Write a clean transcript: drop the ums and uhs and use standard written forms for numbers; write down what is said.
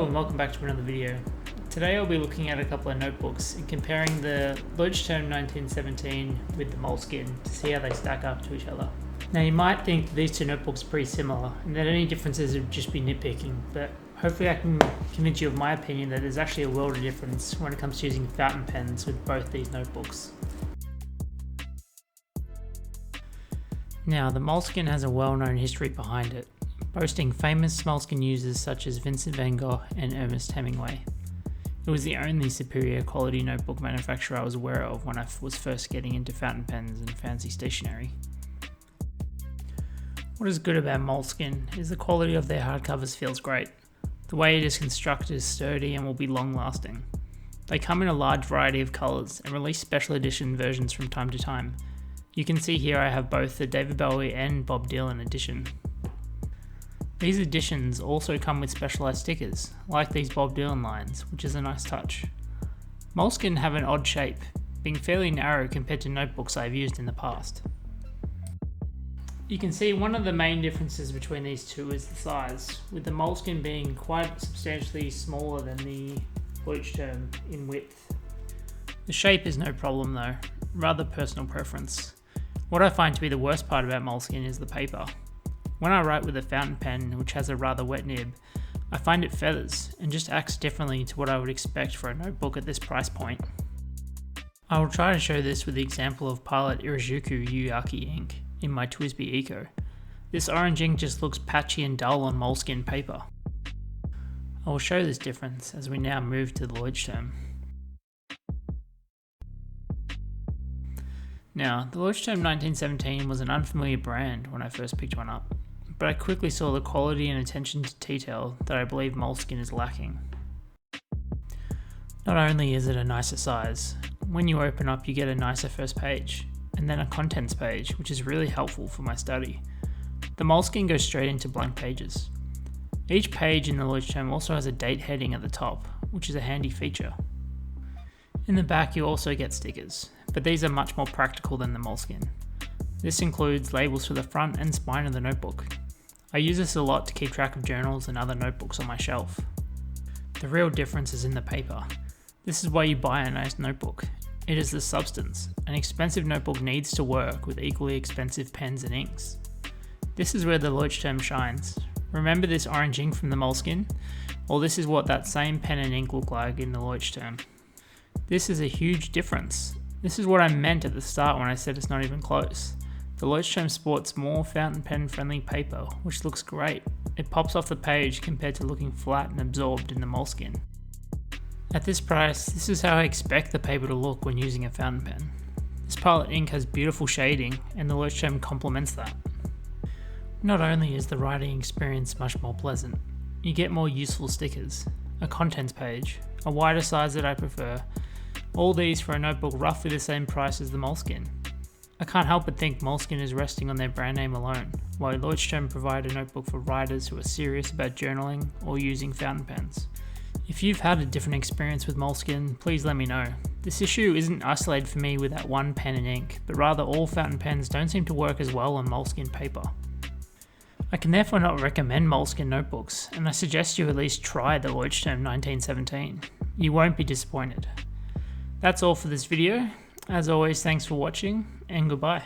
and welcome back to another video. Today I'll be looking at a couple of notebooks and comparing the Leuchtturm1917 with the Moleskine to see how they stack up to each other. Now you might think these two notebooks are pretty similar and that any differences would just be nitpicking, but hopefully I can convince you of my opinion that there's actually a world of difference when it comes to using fountain pens with both these notebooks. Now the Moleskine has a well-known history behind it, boasting famous Moleskine users such as Vincent van Gogh and Ernest Hemingway. It was the only superior quality notebook manufacturer I was aware of when I was first getting into fountain pens and fancy stationery. What is good about Moleskine is the quality of their hardcovers feels great. The way it is constructed is sturdy and will be long lasting. They come in a large variety of colours and release special edition versions from time to time. You can see here I have both the David Bowie and Bob Dylan edition. These editions also come with specialised stickers, like these Bob Dylan lines, which is a nice touch. Moleskine have an odd shape, being fairly narrow compared to notebooks I've used in the past. You can see one of the main differences between these two is the size, with the Moleskine being quite substantially smaller than the Leuchtturm in width. The shape is no problem though, rather personal preference. What I find to be the worst part about Moleskine is the paper. When I write with a fountain pen, which has a rather wet nib, I find it feathers and just acts differently to what I would expect for a notebook at this price point. I will try to show this with the example of Pilot Irajuku Yuyaki ink in my TWSBI Eco. This orange ink just looks patchy and dull on Moleskine paper. I will show this difference as we now move to the Leuchtturm. Now, the Leuchtturm1917 was an unfamiliar brand when I first picked one up, but I quickly saw the quality and attention to detail that I believe Moleskine is lacking. Not only is it a nicer size, when you open up you get a nicer first page, and then a contents page, which is really helpful for my study. The Moleskine goes straight into blank pages. Each page in the Leuchtturm also has a date heading at the top, which is a handy feature. In the back you also get stickers, but these are much more practical than the Moleskine. This includes labels for the front and spine of the notebook. I use this a lot to keep track of journals and other notebooks on my shelf. The real difference is in the paper. This is why you buy a nice notebook. It is the substance. An expensive notebook needs to work with equally expensive pens and inks. This is where the Leuchtturm shines. Remember this orange ink from the Moleskine? Well, this is what that same pen and ink look like in the Leuchtturm. This is a huge difference. This is what I meant at the start when I said it's not even close. The Leuchtturm sports more fountain pen friendly paper, which looks great. It pops off the page compared to looking flat and absorbed in the Moleskine. At this price, this is how I expect the paper to look when using a fountain pen. This Pilot ink has beautiful shading and the Leuchtturm complements that. Not only is the writing experience much more pleasant, you get more useful stickers, a contents page, a wider size that I prefer, all these for a notebook roughly the same price as the Moleskine. I can't help but think Moleskine is resting on their brand name alone, while Leuchtturm provide a notebook for writers who are serious about journaling or using fountain pens. If you've had a different experience with Moleskine, please let me know. This issue isn't isolated for me with that one pen and ink, but rather all fountain pens don't seem to work as well on Moleskine paper. I can therefore not recommend Moleskine notebooks, and I suggest you at least try the Leuchtturm1917. You won't be disappointed. That's all for this video. As always, thanks for watching, and goodbye.